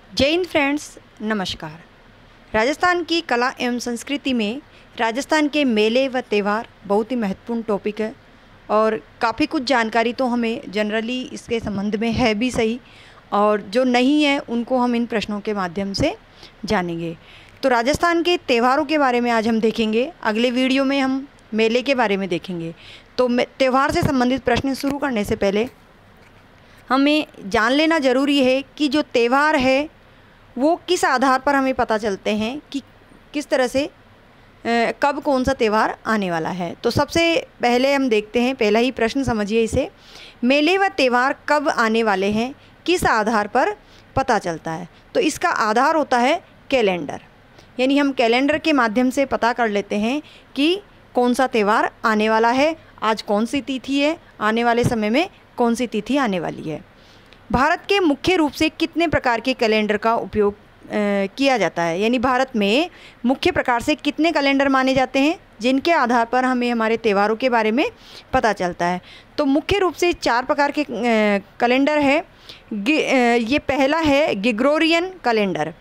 जय हिंद फ्रेंड्स, नमस्कार। राजस्थान की कला एवं संस्कृति में राजस्थान के मेले व त्यौहार बहुत ही महत्वपूर्ण टॉपिक है और काफ़ी कुछ जानकारी तो हमें जनरली इसके संबंध में है भी सही, और जो नहीं है उनको हम इन प्रश्नों के माध्यम से जानेंगे। तो राजस्थान के त्योहारों के बारे में आज हम देखेंगे। अगले वीडियो में हम मेले के बारे में देखेंगे। तो त्यौहार से संबंधित प्रश्न शुरू करने से पहले हमें जान लेना ज़रूरी है कि जो त्यौहार है वो किस आधार पर हमें पता चलते हैं कि किस तरह से कब कौन सा त्यौहार आने वाला है। तो सबसे पहले हम देखते हैं, पहला ही प्रश्न समझिए इसे, मेले व त्यौहार कब आने वाले हैं, किस आधार पर पता चलता है। तो इसका आधार होता है कैलेंडर, यानी हम कैलेंडर के माध्यम से पता कर लेते हैं कि कौन सा त्यौहार आने वाला है, आज कौन सी तिथि है, आने वाले समय में कौन सी तिथि आने वाली है। भारत के मुख्य रूप से कितने प्रकार के कैलेंडर का उपयोग किया जाता है, यानी भारत में मुख्य प्रकार से कितने कैलेंडर माने जाते हैं जिनके आधार पर हमें हमारे त्योहारों के बारे में पता चलता है। तो मुख्य रूप से 4 प्रकार के कैलेंडर है। ये पहला है ग्रेगोरियन कैलेंडर।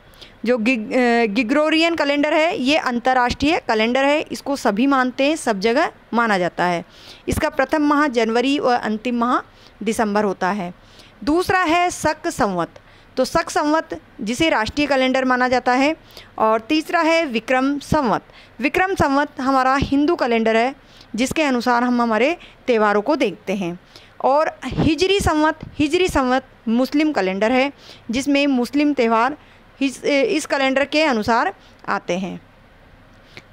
जो ग्रेगोरियन कैलेंडर है ये अंतर्राष्ट्रीय कैलेंडर है, इसको सभी मानते हैं, सब जगह माना जाता है। इसका प्रथम माह जनवरी और अंतिम माह दिसंबर होता है। दूसरा है शक संवत, तो शक संवत जिसे राष्ट्रीय कैलेंडर माना जाता है। और तीसरा है विक्रम संवत। विक्रम संवत हमारा हिंदू कैलेंडर है जिसके अनुसार हम हमारे त्योहारों को देखते हैं। और हिजरी संवत मुस्लिम कैलेंडर है जिसमें मुस्लिम त्यौहार इस कैलेंडर के अनुसार आते हैं।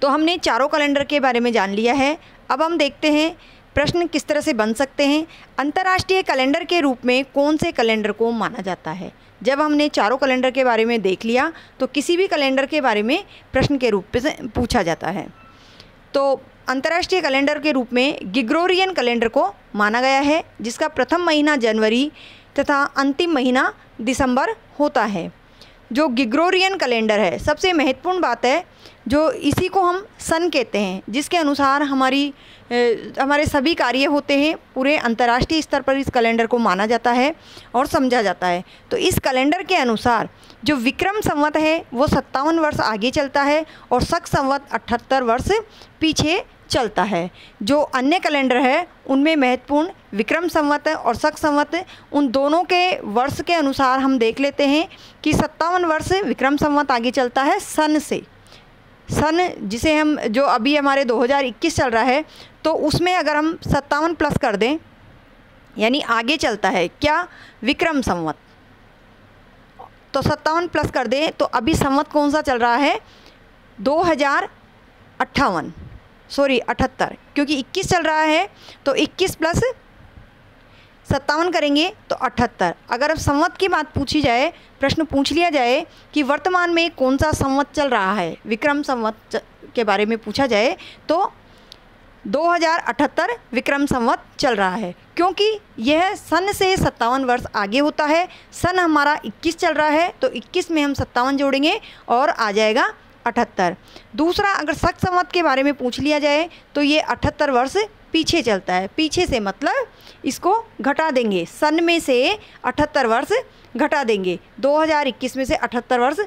तो हमने चारों कैलेंडर के बारे में जान लिया है। अब हम देखते हैं प्रश्न किस तरह से बन सकते हैं। अंतर्राष्ट्रीय कैलेंडर के रूप में कौन से कैलेंडर को माना जाता है। जब हमने चारों कैलेंडर के बारे में देख लिया तो किसी भी कैलेंडर के बारे में प्रश्न के रूप में पूछा जाता है। तो अंतर्राष्ट्रीय कैलेंडर के रूप में ग्रेगोरियन कैलेंडर को माना गया है जिसका प्रथम महीना जनवरी तथा अंतिम महीना दिसंबर होता है। जो ग्रेगोरियन कैलेंडर है, सबसे महत्वपूर्ण बात है जो इसी को हम सन कहते हैं, जिसके अनुसार हमारे सभी कार्य होते हैं। पूरे अंतर्राष्ट्रीय स्तर पर इस कैलेंडर को माना जाता है और समझा जाता है। तो इस कैलेंडर के अनुसार जो विक्रम संवत है वो 57 वर्ष आगे चलता है और शक संवत 78 वर्ष पीछे चलता है। जो अन्य कैलेंडर है उनमें महत्वपूर्ण विक्रम संवत और शक संवत, उन दोनों के वर्ष के अनुसार हम देख लेते हैं कि 57 वर्ष विक्रम संवत आगे चलता है सन से। सन जिसे हम जो अभी हमारे 2021 चल रहा है तो उसमें अगर हम 57 प्लस कर दें यानी आगे चलता है क्या, विक्रम संवत। तो 57 प्लस कर दें तो अभी संवत कौन सा चल रहा है, 78, क्योंकि 21 चल रहा है तो 21 प्लस 57 करेंगे तो 78। अगर अब संवत की बात पूछी जाए, प्रश्न पूछ लिया जाए कि वर्तमान में कौन सा संवत चल रहा है, विक्रम संवत के बारे में पूछा जाए तो 2078 विक्रम संवत चल रहा है, क्योंकि यह सन से 57 वर्ष आगे होता है। सन हमारा 21 चल रहा है तो 21 में हम 57 जोड़ेंगे और आ जाएगा 78। दूसरा, अगर शक संवत के बारे में पूछ लिया जाए तो ये 78 वर्ष पीछे चलता है। पीछे से मतलब इसको घटा देंगे, सन में से 78 वर्ष घटा देंगे, 2021 में से 78 वर्ष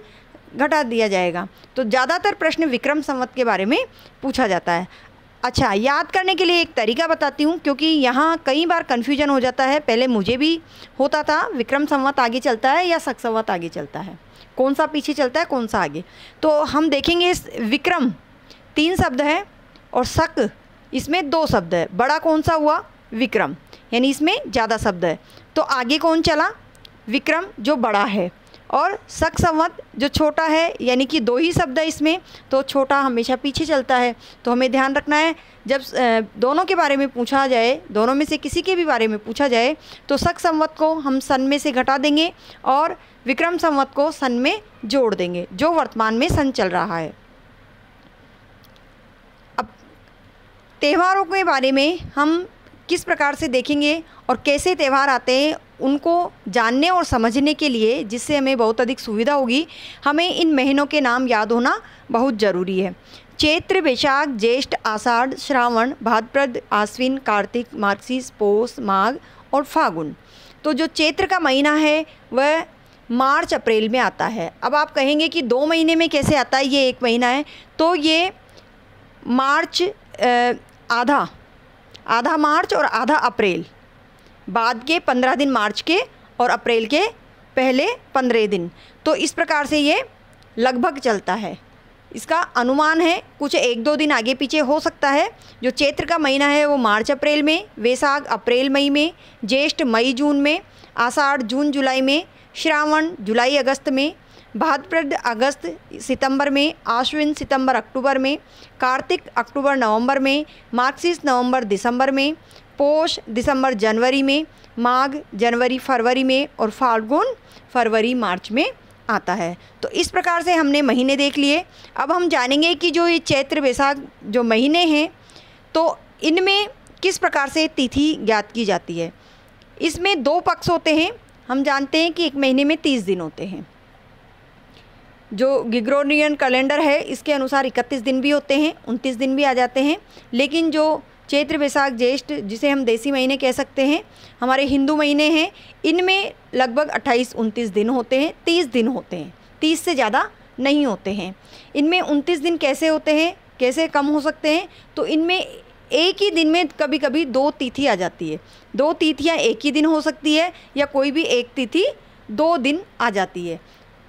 घटा दिया जाएगा। तो ज़्यादातर प्रश्न विक्रम संवत के बारे में पूछा जाता है। अच्छा, याद करने के लिए एक तरीका बताती हूँ, क्योंकि यहाँ कई बार कन्फ्यूजन हो जाता है। पहले मुझे भी होता था, विक्रम संवत आगे चलता है या शक संवत आगे चलता है, कौन सा पीछे चलता है कौन सा आगे। तो हम देखेंगे विक्रम 3 शब्द है और शक इसमें 2 शब्द है। बड़ा कौन सा हुआ, विक्रम, यानी इसमें ज़्यादा शब्द है। तो आगे कौन चला, विक्रम जो बड़ा है, और शक संवत जो छोटा है, यानी कि 2 ही शब्द है इसमें, तो छोटा हमेशा पीछे चलता है। तो हमें ध्यान रखना है जब दोनों के बारे में पूछा जाए, दोनों में से किसी के भी बारे में पूछा जाए तो शक संवत को हम सन में से घटा देंगे और विक्रम संवत को सन में जोड़ देंगे, जो वर्तमान में सन चल रहा है। अब त्योहारों के बारे में हम किस प्रकार से देखेंगे और कैसे त्यौहार आते हैं उनको जानने और समझने के लिए, जिससे हमें बहुत अधिक सुविधा होगी, हमें इन महीनों के नाम याद होना बहुत ज़रूरी है। चैत्र, वैशाख, ज्येष्ठ, आषाढ़, श्रावण, भाद्रपद, आश्विन, कार्तिक, मार्गशीर्ष, पौष, माघ और फागुन। तो जो चैत्र का महीना है वह मार्च अप्रैल में आता है। अब आप कहेंगे कि 2 महीने में कैसे आता है, ये 1 महीना है, तो ये मार्च आधा मार्च और आधा अप्रैल, बाद के 15 दिन मार्च के और अप्रैल के पहले 15 दिन, तो इस प्रकार से ये लगभग चलता है। इसका अनुमान है कुछ 1-2 दिन आगे पीछे हो सकता है। जो चैत्र का महीना है वो मार्च अप्रैल में, वैशाख अप्रैल मई में, ज्येष्ठ मई जून में, आषाढ़ जून जुलाई में, श्रावण जुलाई अगस्त में, भाद्रपद अगस्त सितंबर में, आश्विन सितंबर अक्टूबर में, कार्तिक अक्टूबर नवंबर में, मार्गशीर्ष नवंबर दिसंबर में, पोष दिसंबर जनवरी में, माघ जनवरी फरवरी में और फाल्गुन फरवरी मार्च में आता है। तो इस प्रकार से हमने महीने देख लिए। अब हम जानेंगे कि जो ये चैत्र वैशाख जो महीने हैं तो इनमें किस प्रकार से तिथि ज्ञात की जाती है। इसमें 2 पक्ष होते हैं। हम जानते हैं कि एक महीने में 30 दिन होते हैं। जो ग्रेगोरियन कैलेंडर है इसके अनुसार 31 दिन भी होते हैं, 29 दिन भी आ जाते हैं। लेकिन जो चैत्र वैशाख ज्येष्ठ जिसे हम देसी महीने कह सकते हैं, हमारे हिंदू महीने हैं, इनमें लगभग 28-29 दिन होते हैं, 30 दिन होते हैं, 30 से ज़्यादा नहीं होते हैं। इनमें 29 दिन कैसे होते हैं, कैसे कम हो सकते हैं, तो इनमें एक ही दिन में कभी कभी 2 तिथि आ जाती है। 2 तिथियाँ एक ही दिन हो सकती है या कोई भी एक तिथि 2 दिन आ जाती है।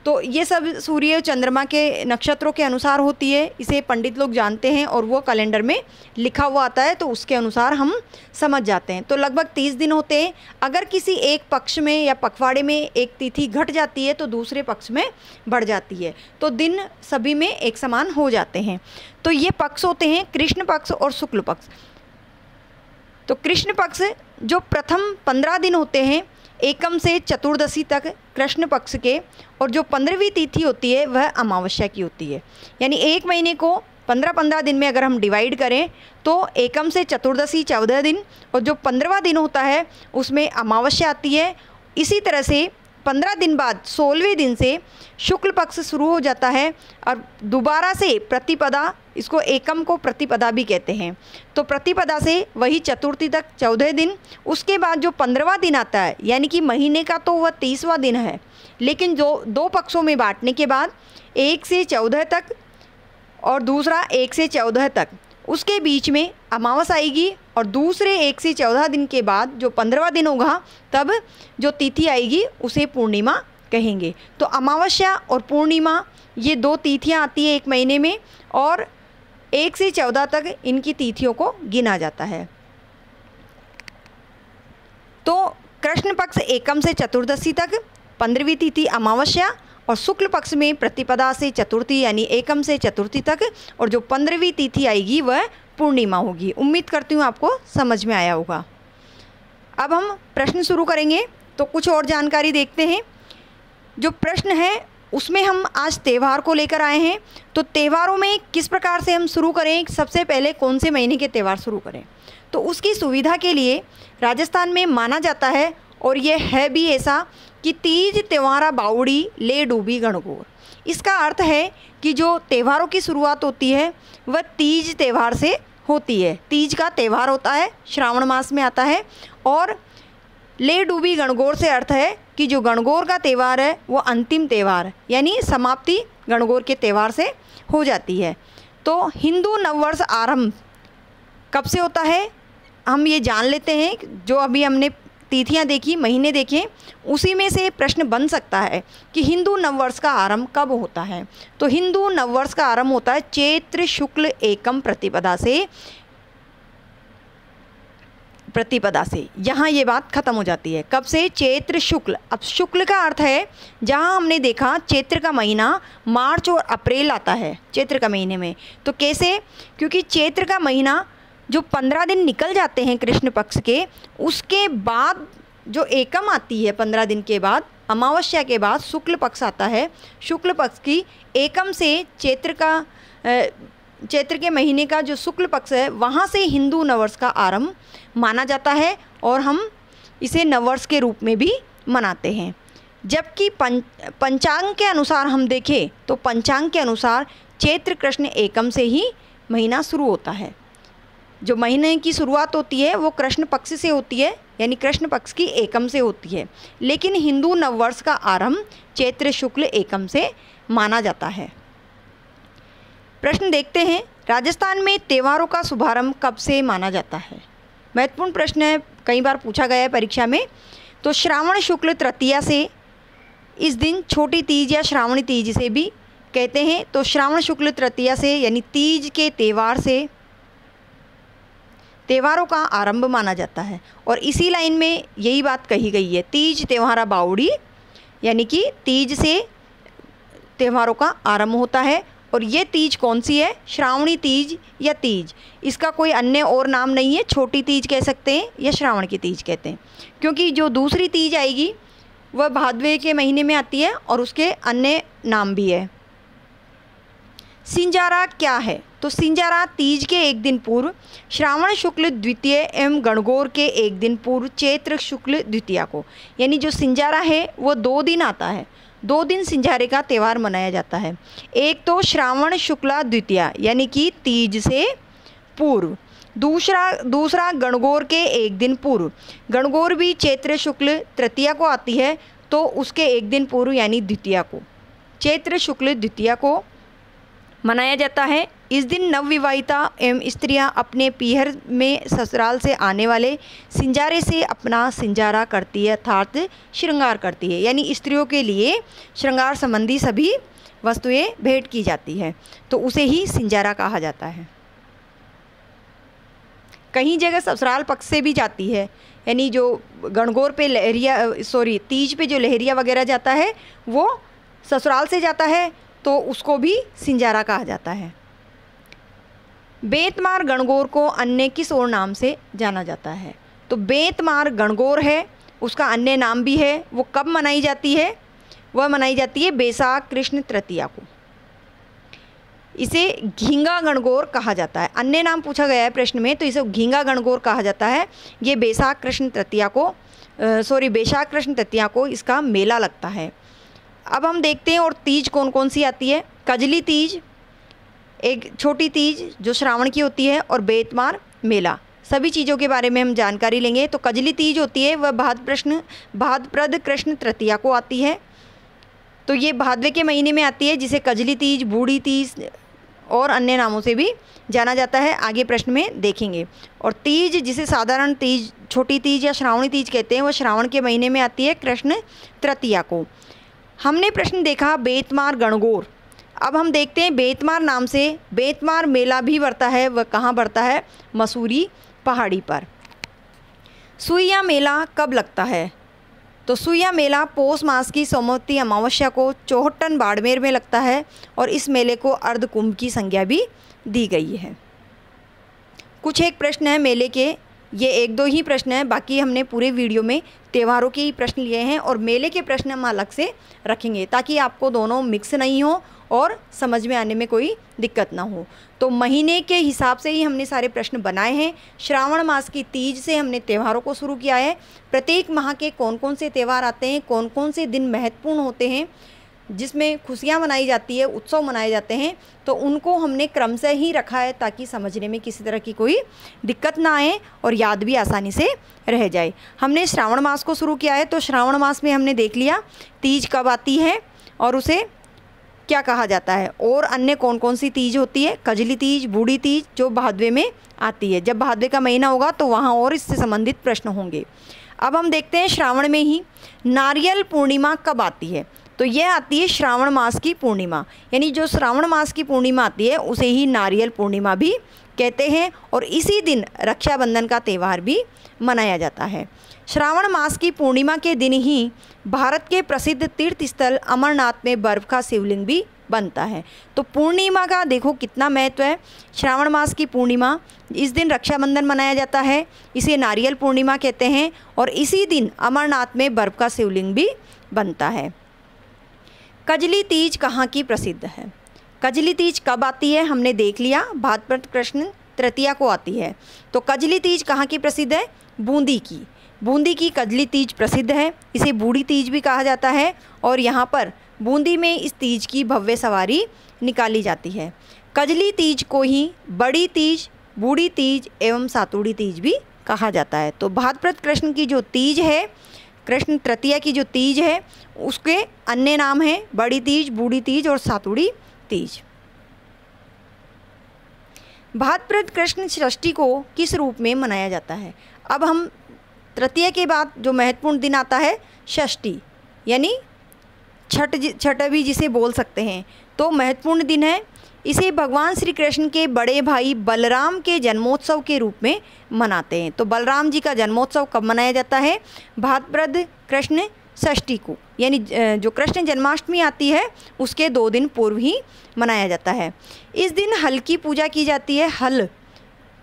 तो ये सब सूर्य चंद्रमा के नक्षत्रों के अनुसार होती है। इसे पंडित लोग जानते हैं और वो कैलेंडर में लिखा हुआ आता है, तो उसके अनुसार हम समझ जाते हैं। तो लगभग 30 दिन होते हैं। अगर किसी एक पक्ष में या पखवाड़े में एक तिथि घट जाती है तो दूसरे पक्ष में बढ़ जाती है, तो दिन सभी में एक समान हो जाते हैं। तो ये पक्ष होते हैं कृष्ण पक्ष और शुक्ल पक्ष। तो कृष्ण पक्ष जो प्रथम 15 दिन होते हैं एकम से चतुर्दशी तक कृष्ण पक्ष के, और जो 15वीं तिथि होती है वह अमावस्या की होती है। यानी एक महीने को 15-15 दिन में अगर हम डिवाइड करें तो एकम से चतुर्दशी 14 दिन और जो 15वां दिन होता है उसमें अमावस्या आती है। इसी तरह से 15 दिन बाद 16वें दिन से शुक्ल पक्ष शुरू हो जाता है और दोबारा से प्रतिपदा, इसको एकम को प्रतिपदा भी कहते हैं, तो प्रतिपदा से वही चतुर्थी तक 14 दिन। उसके बाद जो 15वां दिन आता है यानी कि महीने का तो वह 30वां दिन है, लेकिन जो 2 पक्षों में बांटने के बाद 1 से 14 तक और दूसरा 1 से 14 तक, उसके बीच में अमावस आएगी और दूसरे 1 से 14 दिन के बाद जो 15वां दिन होगा तब जो तिथि आएगी उसे पूर्णिमा कहेंगे। तो अमावस्या और पूर्णिमा ये 2 तिथियां आती है एक महीने में और 1 से 14 तक इनकी तिथियों को गिना जाता है। तो कृष्ण पक्ष एकम से चतुर्दशी तक, 15वीं तिथि अमावस्या और शुक्ल पक्ष में प्रतिपदा से चतुर्थी यानी एकम से चतुर्थी तक, और जो 15वीं तिथि आएगी वह पूर्णिमा होगी। उम्मीद करती हूँ आपको समझ में आया होगा। अब हम प्रश्न शुरू करेंगे, तो कुछ और जानकारी देखते हैं। जो प्रश्न है उसमें हम आज त्यौहार को लेकर आए हैं। तो त्यौहारों में किस प्रकार से हम शुरू करें, सबसे पहले कौन से महीने के त्यौहार शुरू करें, तो उसकी सुविधा के लिए राजस्थान में माना जाता है और यह है भी ऐसा कि तीज त्योहारा बावड़ी ले डूबी गणगौर। इसका अर्थ है कि जो त्योहारों की शुरुआत होती है वह तीज त्यौहार से होती है। तीज का त्यौहार होता है, श्रावण मास में आता है, और ले डूबी गणगौर से अर्थ है कि जो गणगौर का त्यौहार है वो अंतिम त्यौहार यानी समाप्ति गणगौर के त्यौहार से हो जाती है। तो हिंदू नववर्ष आरंभ कब से होता है हम ये जान लेते हैं। जो अभी हमने तिथियां देखी, महीने देखे, उसी में से प्रश्न बन सकता है कि हिंदू नववर्ष का आरंभ कब होता है। तो हिंदू नववर्ष का आरंभ होता है चैत्र शुक्ल एकम प्रतिपदा से। यहाँ ये बात खत्म हो जाती है। कब से? चैत्र शुक्ल। अब शुक्ल का अर्थ है, जहाँ हमने देखा चैत्र का महीना मार्च और अप्रैल आता है चैत्र का महीने में, तो कैसे? क्योंकि चैत्र का महीना जो 15 दिन निकल जाते हैं कृष्ण पक्ष के, उसके बाद जो एकम आती है 15 दिन के बाद, अमावस्या के बाद शुक्ल पक्ष आता है। शुक्ल पक्ष की एकम से चैत्र के महीने का जो शुक्ल पक्ष है वहाँ से हिंदू नववर्ष का आरंभ माना जाता है और हम इसे नववर्ष के रूप में भी मनाते हैं। जबकि पंचांग के अनुसार हम देखें तो पंचांग के अनुसार चैत्र कृष्ण एकम से ही महीना शुरू होता है। जो महीने की शुरुआत होती है वो कृष्ण पक्ष से होती है, यानी कृष्ण पक्ष की एकम से होती है, लेकिन हिंदू नववर्ष का आरंभ चैत्र शुक्ल एकम से माना जाता है। प्रश्न देखते हैं, राजस्थान में त्योहारों का शुभारंभ कब से माना जाता है? महत्वपूर्ण प्रश्न है, कई बार पूछा गया है परीक्षा में। तो श्रावण शुक्ल तृतीया से, इस दिन छोटी तीज या श्रावणी तीज से भी कहते हैं। तो श्रावण शुक्ल तृतीया से यानी तीज के त्यौहार से त्योहारों का आरंभ माना जाता है। और इसी लाइन में यही बात कही गई है, तीज त्योहारा बावड़ी, यानी कि तीज से त्योहारों का आरंभ होता है। और ये तीज कौन सी है? श्रावणी तीज या तीज, इसका कोई अन्य और नाम नहीं है। छोटी तीज कह सकते हैं या श्रावण की तीज कहते हैं, क्योंकि जो दूसरी तीज आएगी वह भादवे के महीने में आती है और उसके अन्य नाम भी है। सिंजारा क्या है? तो सिंजारा तीज के एक दिन पूर्व, श्रावण शुक्ल द्वितीय एवं गणगौर के एक दिन पूर्व चैत्र शुक्ल द्वितीया को, यानी जो सिंजारा है वो 2 दिन आता है। 2 दिन सिंजारे का त्यौहार मनाया जाता है। एक तो श्रावण शुक्ला द्वितीया यानी कि तीज से पूर्व, दूसरा गणगौर के एक दिन पूर्व। गणगौर भी चैत्र शुक्ल तृतीया को आती है, तो उसके एक दिन पूर्व यानी द्वितीया को, चैत्र शुक्ल द्वितीया को मनाया जाता है। इस दिन नवविवाहिता एवं स्त्रियां अपने पीहर में ससुराल से आने वाले सिंजारे से अपना सिंजारा करती है, अर्थात श्रृंगार करती है। यानी स्त्रियों के लिए श्रृंगार संबंधी सभी वस्तुएं भेंट की जाती है, तो उसे ही सिंजारा कहा जाता है। कहीं जगह ससुराल पक्ष से भी जाती है, यानी जो गणगौर पे तीज पे जो लहरिया वगैरह जाता है वो ससुराल से जाता है, तो उसको भी सिंजारा कहा जाता है। बेंतमार गणगौर को अन्य किस और नाम से जाना जाता है? तो बेंतमार गणगौर है, उसका अन्य नाम भी है। वो कब मनाई जाती है? वह मनाई जाती है बैसाख कृष्ण तृतीया को। इसे घींगा गणगौर कहा जाता है। अन्य नाम पूछा गया है प्रश्न में, तो इसे घींगा गणगौर कहा जाता है। ये बैसाख कृष्ण तृतीया को इसका मेला लगता है। अब हम देखते हैं और तीज कौन कौन सी आती है। कजली तीज, एक छोटी तीज जो श्रावण की होती है, और बेंतमार मेला, सभी चीज़ों के बारे में हम जानकारी लेंगे। तो कजली तीज होती है वह भाद्रपद कृष्ण तृतीया को आती है, तो ये भादवे के महीने में आती है, जिसे कजली तीज, बूढ़ी तीज और अन्य नामों से भी जाना जाता है, आगे प्रश्न में देखेंगे। और तीज जिसे साधारण तीज, छोटी तीज या श्रावणी तीज कहते हैं, वह श्रावण के महीने में आती है कृष्ण तृतीया को। हमने प्रश्न देखा बेंतमार गणगौर। अब हम देखते हैं बेंतमार नाम से बेंतमार मेला भी बढ़ता है, वह कहाँ बढ़ता है? मसूरी पहाड़ी पर। सुइया मेला कब लगता है? तो सुइया मेला पौष मास की सोमवती अमावस्या को चौहट्टन बाड़मेर में लगता है, और इस मेले को अर्धकुंभ की संज्ञा भी दी गई है। कुछ एक प्रश्न है मेले के, ये 1-2 ही प्रश्न हैं, बाकी हमने पूरे वीडियो में त्योहारों के ही प्रश्न लिए हैं, और मेले के प्रश्न हम अलग से रखेंगे ताकि आपको दोनों मिक्स नहीं हो और समझ में आने में कोई दिक्कत ना हो। तो महीने के हिसाब से ही हमने सारे प्रश्न बनाए हैं। श्रावण मास की तीज से हमने त्योहारों को शुरू किया है। प्रत्येक माह के कौन कौन से त्यौहार आते हैं, कौन कौन से दिन महत्वपूर्ण होते हैं, जिसमें खुशियाँ मनाई जाती है, उत्सव मनाए जाते हैं, तो उनको हमने क्रम से ही रखा है ताकि समझने में किसी तरह की कोई दिक्कत ना आए और याद भी आसानी से रह जाए। हमने श्रावण मास को शुरू किया है, तो श्रावण मास में हमने देख लिया तीज कब आती है और उसे क्या कहा जाता है, और अन्य कौन कौन सी तीज होती है। कजली तीज, बूढ़ी तीज जो भादवे में आती है, जब भादवे का महीना होगा तो वहाँ और इससे संबंधित प्रश्न होंगे। अब हम देखते हैं श्रावण में ही नारियल पूर्णिमा कब आती है। तो यह आती है श्रावण मास की पूर्णिमा, यानी जो श्रावण मास की पूर्णिमा आती है उसे ही नारियल पूर्णिमा भी कहते हैं, और इसी दिन रक्षाबंधन का त्यौहार भी मनाया जाता है। श्रावण मास की पूर्णिमा के दिन ही भारत के प्रसिद्ध तीर्थ स्थल अमरनाथ में बर्फ़ का शिवलिंग भी बनता है। तो पूर्णिमा का देखो कितना महत्व है। श्रावण मास की पूर्णिमा, इस दिन रक्षाबंधन मनाया जाता है, इसे नारियल पूर्णिमा कहते हैं, और इसी दिन अमरनाथ में बर्फ़ का शिवलिंग भी बनता है। कजली तीज कहाँ की प्रसिद्ध है? कजली तीज कब आती है हमने देख लिया, भाद्रपद कृष्ण तृतीया को आती है। तो कजली तीज कहाँ की प्रसिद्ध है? बूंदी की। बूंदी की कजली तीज प्रसिद्ध है, इसे बूढ़ी तीज भी कहा जाता है, और यहाँ पर बूंदी में इस तीज की भव्य सवारी निकाली जाती है। कजली तीज को ही बड़ी तीज, बूढ़ी तीज एवं सातुड़ी तीज भी कहा जाता है। तो भाद्रपद कृष्ण की जो तीज है, कृष्ण तृतीया की जो तीज है, उसके अन्य नाम हैं बड़ी तीज, बूढ़ी तीज और सातुड़ी तीज। भाद्रपद कृष्ण षष्ठी को किस रूप में मनाया जाता है? अब हम तृतीया के बाद जो महत्वपूर्ण दिन आता है षष्ठी, यानी छठ भी जिसे बोल सकते हैं, तो महत्वपूर्ण दिन है। इसे भगवान श्री कृष्ण के बड़े भाई बलराम के जन्मोत्सव के रूप में मनाते हैं। तो बलराम जी का जन्मोत्सव कब मनाया जाता है? भाद्रपद कृष्ण षष्ठी को, यानी जो कृष्ण जन्माष्टमी आती है उसके 2 दिन पूर्व ही मनाया जाता है। इस दिन हल की पूजा की जाती है। हल,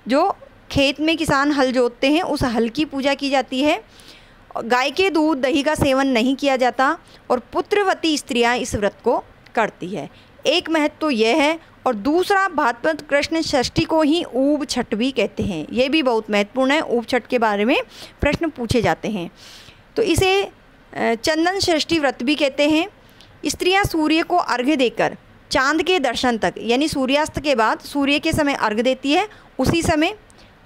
जो खेत में किसान हल जोतते हैं, उस हल की पूजा की जाती है। गाय के दूध दही का सेवन नहीं किया जाता और पुत्रवती स्त्रियां इस व्रत को करती है। एक महत्व तो यह है, और दूसरा भाद्रपद कृष्ण षष्ठी को ही ऊब छठ भी कहते हैं। ये भी बहुत महत्वपूर्ण है। ऊब छठ के बारे में प्रश्न पूछे जाते हैं। तो इसे चंदन षष्ठी व्रत भी कहते हैं। स्त्रियां सूर्य को अर्घ्य देकर चांद के दर्शन तक, यानी सूर्यास्त के बाद सूर्य के समय अर्घ्य देती है, उसी समय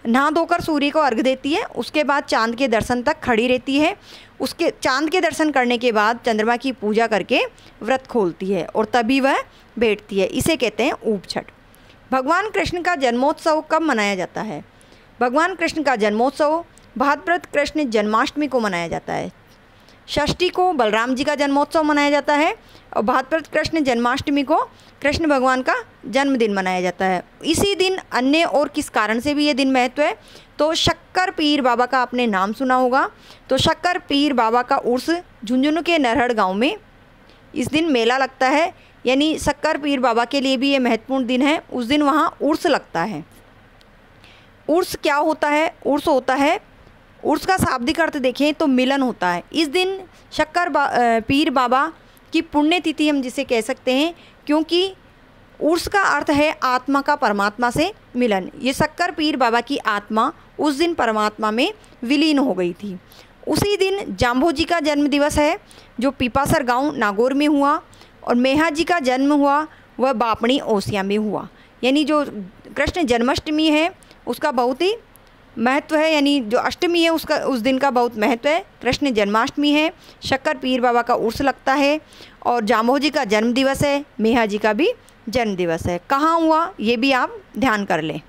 नहा धोकर सूर्य को अर्घ्य देती है, उसके बाद चांद के दर्शन तक खड़ी रहती है। उसके चांद के दर्शन करने के बाद चंद्रमा की पूजा करके व्रत खोलती है और तभी वह बैठती है। इसे कहते हैं ऊब छठ। भगवान कृष्ण का जन्मोत्सव कब मनाया जाता है? भगवान कृष्ण का जन्मोत्सव भाद्रपद कृष्ण जन्माष्टमी को मनाया जाता है। षष्ठी को बलराम जी का जन्मोत्सव मनाया जाता है और भाद्रपद कृष्ण जन्माष्टमी को कृष्ण भगवान का जन्मदिन मनाया जाता है। इसी दिन अन्य और किस कारण से भी ये दिन महत्व है? तो शक्कर पीर बाबा का आपने नाम सुना होगा। तो शक्कर पीर बाबा का उर्स झुंझुनू के नरहड़ गांव में इस दिन मेला लगता है, यानी शक्कर पीर बाबा के लिए भी ये महत्वपूर्ण दिन है। उस दिन वहाँ उर्स लगता है। उर्स क्या होता है? उर्स होता है, उर्स का शाब्दिक अर्थ देखें तो मिलन होता है। इस दिन शक्कर पीर बाबा की पुण्यतिथि हम जिसे कह सकते हैं, क्योंकि उर्स का अर्थ है आत्मा का परमात्मा से मिलन। ये शक्कर पीर बाबा की आत्मा उस दिन परमात्मा में विलीन हो गई थी। उसी दिन जाम्भो जी का जन्म दिवस है, जो पीपासर गांव नागौर में हुआ, और मेहा जी का जन्म हुआ वह बापणी ओसिया में हुआ। यानी जो कृष्ण जन्माष्टमी है उसका बहुत ही महत्व है, यानी जो अष्टमी है उसका उस दिन का बहुत महत्व है। कृष्ण जन्माष्टमी है, शक्कर पीर बाबा का उर्स लगता है, और जाम्भो जी का जन्म दिवस है, मेहा जी का भी जन्म दिवस है। कहाँ हुआ ये भी आप ध्यान कर लें।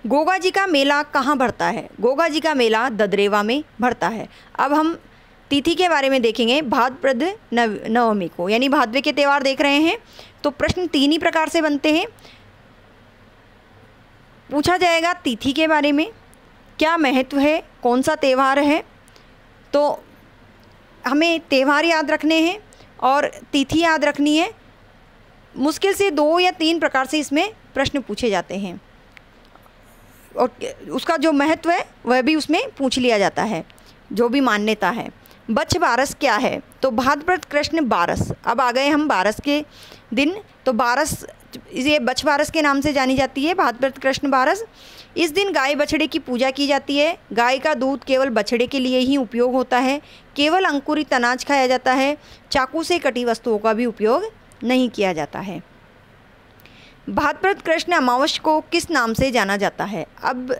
गोगा जी का मेला कहाँ भरता है? गोगा जी का मेला ददरेवा में भरता है। अब हम तिथि के बारे में देखेंगे। भाद्रपद नवमी को, यानी भादवे के त्यौहार देख रहे हैं, तो प्रश्न 3 ही प्रकार से बनते हैं। पूछा जाएगा तिथि के बारे में, क्या महत्व है, कौन सा त्यौहार है। तो हमें त्यौहार याद रखने हैं और तिथि याद रखनी है। मुश्किल से 2 या 3 प्रकार से इसमें प्रश्न पूछे जाते हैं, और उसका जो महत्व है वह भी उसमें पूछ लिया जाता है, जो भी मान्यता है। बच्छ बारस क्या है? तो भाद्रपद कृष्ण बारस। अब आ गए हम बारस के दिन। तो बारस ये बच्छ बारस के नाम से जानी जाती है, भाद्रपद कृष्ण बारस। इस दिन गाय बछड़े की पूजा की जाती है। गाय का दूध केवल बछड़े के लिए ही उपयोग होता है। केवल अंकुरित अनाज खाया जाता है। चाकू से कटी वस्तुओं का भी उपयोग नहीं किया जाता है। भाद्रपद कृष्ण अमावस्या को किस नाम से जाना जाता है? अब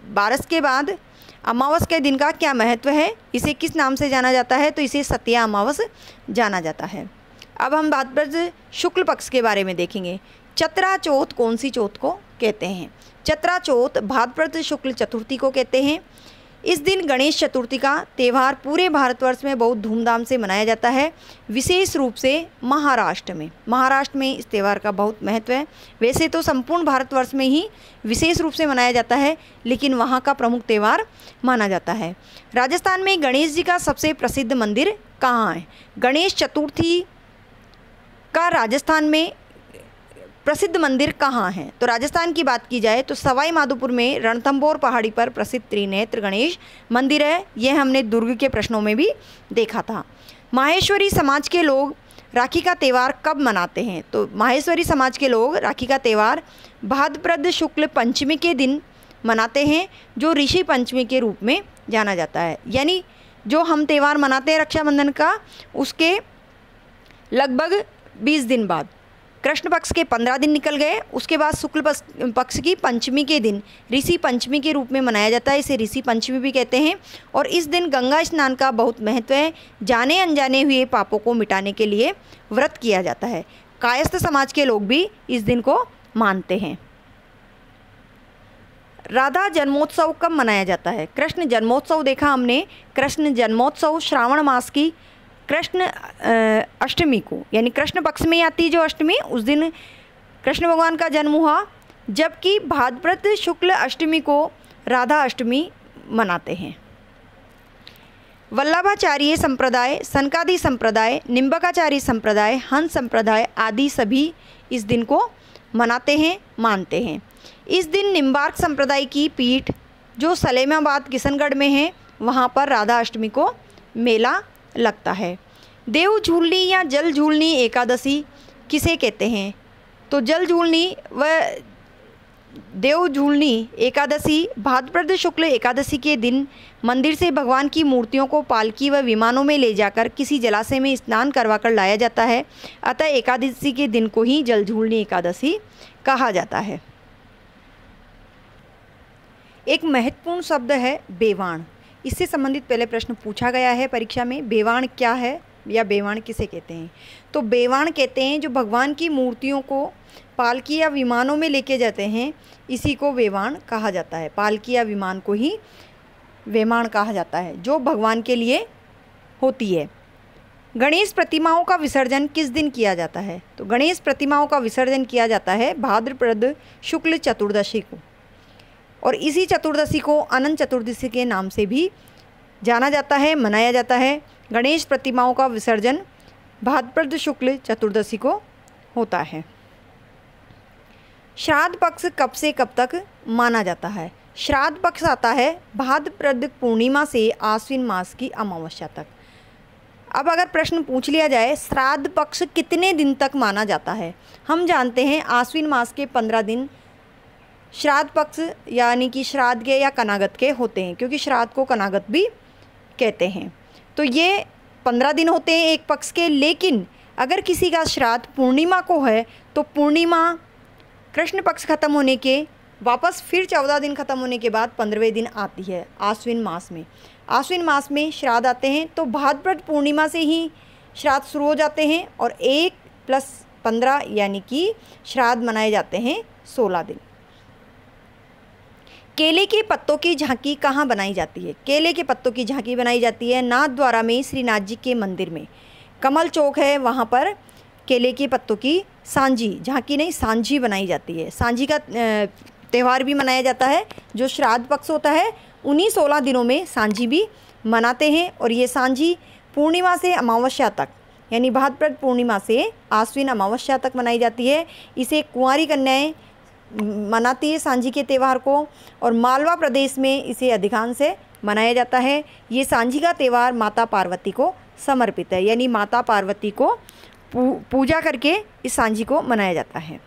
बारस के बाद अमावस के दिन का क्या महत्व है, इसे किस नाम से जाना जाता है? तो इसे सत्या अमावस जाना जाता है। अब हम भाद्रपद शुक्ल पक्ष के बारे में देखेंगे। चतरा चौथ कौन सी चौथ को कहते हैं? चतरा चौथ भाद्रपद शुक्ल चतुर्थी को कहते हैं। इस दिन गणेश चतुर्थी का त्यौहार पूरे भारतवर्ष में बहुत धूमधाम से मनाया जाता है, विशेष रूप से महाराष्ट्र में इस त्यौहार का बहुत महत्व है। वैसे तो संपूर्ण भारतवर्ष में ही विशेष रूप से मनाया जाता है, लेकिन वहाँ का प्रमुख त्यौहार माना जाता है। राजस्थान में गणेश जी का सबसे प्रसिद्ध मंदिर कहाँ है? गणेश चतुर्थी का राजस्थान में प्रसिद्ध मंदिर कहाँ हैं? तो राजस्थान की बात की जाए तो सवाई माधोपुर में रणथंभौर पहाड़ी पर प्रसिद्ध त्रिनेत्र गणेश मंदिर है। यह हमने दुर्ग के प्रश्नों में भी देखा था। माहेश्वरी समाज के लोग राखी का त्यौहार कब मनाते हैं? तो माहेश्वरी समाज के लोग राखी का त्यौहार भाद्रपद शुक्ल पंचमी के दिन मनाते हैं, जो ऋषि पंचमी के रूप में जाना जाता है। यानी जो हम त्यौहार मनाते हैं रक्षाबंधन का, उसके लगभग 20 दिन बाद कृष्ण पक्ष के 15 दिन निकल गए, उसके बाद शुक्ल पक्ष की पंचमी के दिन ऋषि पंचमी के रूप में मनाया जाता है। इसे ऋषि पंचमी भी कहते हैं। और इस दिन गंगा स्नान का बहुत महत्व है। जाने अनजाने हुए पापों को मिटाने के लिए व्रत किया जाता है। कायस्थ समाज के लोग भी इस दिन को मानते हैं। राधा जन्मोत्सव कब मनाया जाता है? कृष्ण जन्मोत्सव देखा हमने। कृष्ण जन्मोत्सव श्रावण मास की कृष्ण अष्टमी को, यानी कृष्ण पक्ष में आती जो अष्टमी, उस दिन कृष्ण भगवान का जन्म हुआ। जबकि भाद्रपद शुक्ल अष्टमी को राधा अष्टमी मनाते हैं। वल्लभाचार्य संप्रदाय, सनकादि संप्रदाय, निम्बकाचार्य संप्रदाय, हंस संप्रदाय आदि सभी इस दिन को मनाते हैं, मानते हैं। इस दिन निम्बार्क संप्रदाय की पीठ जो सलेमाबाद किशनगढ़ में है, वहाँ पर राधा अष्टमी को मेला लगता है। देव झूलनी या जल झूलनी एकादशी किसे कहते हैं? तो जल झूलनी व देव झूलनी एकादशी भाद्रपद शुक्ल एकादशी के दिन मंदिर से भगवान की मूर्तियों को पालकी व विमानों में ले जाकर किसी जलाशय में स्नान करवाकर लाया जाता है। अतः एकादशी के दिन को ही जल झूलनी एकादशी कहा जाता है। एक महत्वपूर्ण शब्द है बेवाण। इससे संबंधित पहले प्रश्न पूछा गया है परीक्षा में। बेवाण क्या है या बेवाण किसे कहते हैं? तो बेवाण कहते हैं जो भगवान की मूर्तियों को पालकी या विमानों में लेके जाते हैं, इसी को वेवाण कहा जाता है। पालकी या विमान को ही वेवाण कहा जाता है, जो भगवान के लिए होती है। गणेश प्रतिमाओं का विसर्जन किस दिन किया जाता है? तो गणेश प्रतिमाओं का विसर्जन किया जाता है भाद्रपद शुक्ल चतुर्दशी को, और इसी चतुर्दशी को अनंत चतुर्दशी के नाम से भी जाना जाता है, मनाया जाता है। गणेश प्रतिमाओं का विसर्जन भाद्रपद शुक्ल चतुर्दशी को होता है। श्राद्ध पक्ष कब से कब तक माना जाता है? श्राद्ध पक्ष आता है भाद्रपद पूर्णिमा से आश्विन मास की अमावस्या तक। अब अगर प्रश्न पूछ लिया जाए श्राद्ध पक्ष कितने दिन तक माना जाता है, हम जानते हैं आश्विन मास के 15 दिन श्राद्ध पक्ष यानी कि श्राद्ध के या कनागत के होते हैं, क्योंकि श्राद्ध को कनागत भी कहते हैं। तो ये 15 दिन होते हैं एक पक्ष के। लेकिन अगर किसी का श्राद्ध पूर्णिमा को है तो पूर्णिमा कृष्ण पक्ष खत्म होने के वापस फिर 14 दिन खत्म होने के बाद 15वें दिन आती है आश्विन मास में। आश्विन मास में श्राद्ध आते हैं, तो भाद्रपद पूर्णिमा से ही श्राद्ध शुरू हो जाते हैं और 1 + 15 यानी कि श्राद्ध मनाए जाते हैं 16 दिन। केले के पत्तों की झांकी कहाँ बनाई जाती है? केले के पत्तों की झांकी बनाई जाती है नाथद्वारा में श्रीनाथ जी के मंदिर में। कमल चौक है, वहाँ पर केले के पत्तों की सांझी, झांकी नहीं सांझी बनाई जाती है। सांझी का त्यौहार भी मनाया जाता है। जो श्राद्ध पक्ष होता है उन्हीं 16 दिनों में सांझी भी मनाते हैं। और ये सांझी पूर्णिमा से अमावस्या तक, यानी भाद्रपद पूर्णिमा से आश्विन अमावस्या तक मनाई जाती है। इसे कुंवारी कन्याएं मनाती है सांझी के त्यौहार को, और मालवा प्रदेश में इसे अधिकांश से मनाया जाता है। ये सांझी का त्यौहार माता पार्वती को समर्पित है, यानी माता पार्वती को पूजा करके इस सांझी को मनाया जाता है।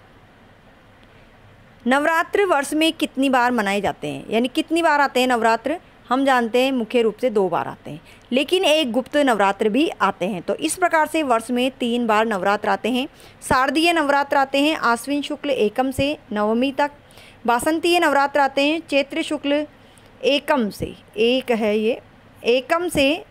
नवरात्र वर्ष में कितनी बार मनाए जाते हैं, यानी कितनी बार आते हैं नवरात्र? हम जानते हैं मुख्य रूप से 2 बार आते हैं, लेकिन एक गुप्त नवरात्र भी आते हैं। तो इस प्रकार से वर्ष में 3 बार नवरात्र आते हैं। शारदीय नवरात्र आते हैं आश्विन शुक्ल एकम से नवमी तक। वासंतीय नवरात्र आते हैं चैत्र शुक्ल एकम से, एक है ये, एकम से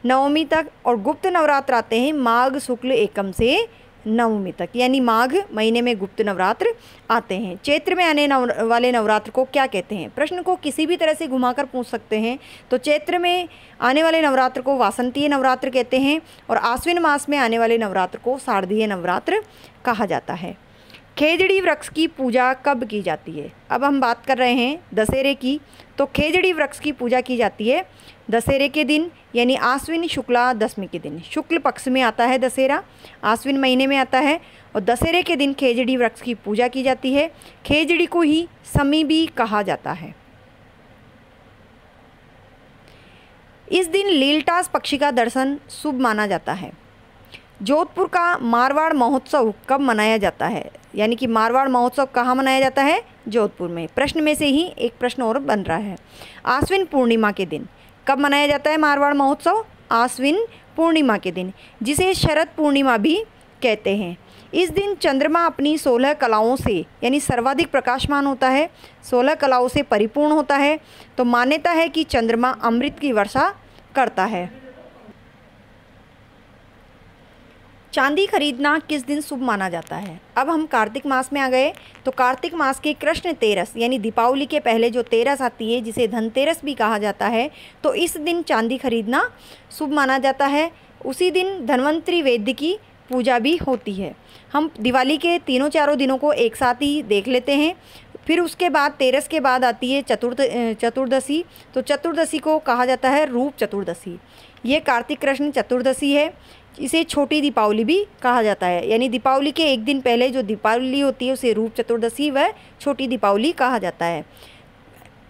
नवमी तक। और गुप्त नवरात्र आते हैं माघ शुक्ल एकम से नवमी तक, यानी माघ महीने में गुप्त नवरात्र आते हैं। चैत्र में आने वाले नवरात्र को क्या कहते हैं? प्रश्न को किसी भी तरह से घुमाकर पूछ सकते हैं। तो चैत्र में आने वाले नवरात्र को वासंतीय नवरात्र कहते हैं, और आश्विन मास में आने वाले नवरात्र को शारदीय नवरात्र कहा जाता है। खेजड़ी वृक्ष की पूजा कब की जाती है? अब हम बात कर रहे हैं दशहरे की। तो खेजड़ी वृक्ष की पूजा की जाती है दशहरे के दिन, यानी आश्विन शुक्ला दशमी के दिन। शुक्ल पक्ष में आता है दशहरा, आश्विन महीने में आता है, और दशहरे के दिन खेजड़ी वृक्ष की पूजा की जाती है। खेजड़ी को ही समी भी कहा जाता है। इस दिन लीलटास पक्षी का दर्शन शुभ माना जाता है। जोधपुर का मारवाड़ महोत्सव कब मनाया जाता है? यानी कि मारवाड़ महोत्सव कहाँ मनाया जाता है? जोधपुर में। प्रश्न में से ही एक प्रश्न और बन रहा है। आश्विन पूर्णिमा के दिन कब मनाया जाता है मारवाड़ महोत्सव? आश्विन पूर्णिमा के दिन, जिसे शरद पूर्णिमा भी कहते हैं। इस दिन चंद्रमा अपनी 16 कलाओं से यानी सर्वाधिक प्रकाशमान होता है, 16 कलाओं से परिपूर्ण होता है। तो मान्यता है कि चंद्रमा अमृत की वर्षा करता है। चांदी खरीदना किस दिन शुभ माना जाता है? अब हम कार्तिक मास में आ गए। तो कार्तिक मास के कृष्ण तेरस यानी दीपावली के पहले जो तेरस आती है, जिसे धनतेरस भी कहा जाता है, तो इस दिन चांदी खरीदना शुभ माना जाता है। उसी दिन धन्वंतरि वैद्य की पूजा भी होती है। हम दिवाली के तीनों चारों दिनों को एक साथ ही देख लेते हैं। फिर उसके बाद तेरस के बाद आती है चतुर्दशी। तो चतुर्दशी को कहा जाता है रूप चतुर्दशी। ये कार्तिक कृष्ण चतुर्दशी है। इसे छोटी दीपावली भी कहा जाता है, यानी दीपावली के एक दिन पहले जो दीपावली होती है उसे रूप चतुर्दशी व छोटी दीपावली कहा जाता है।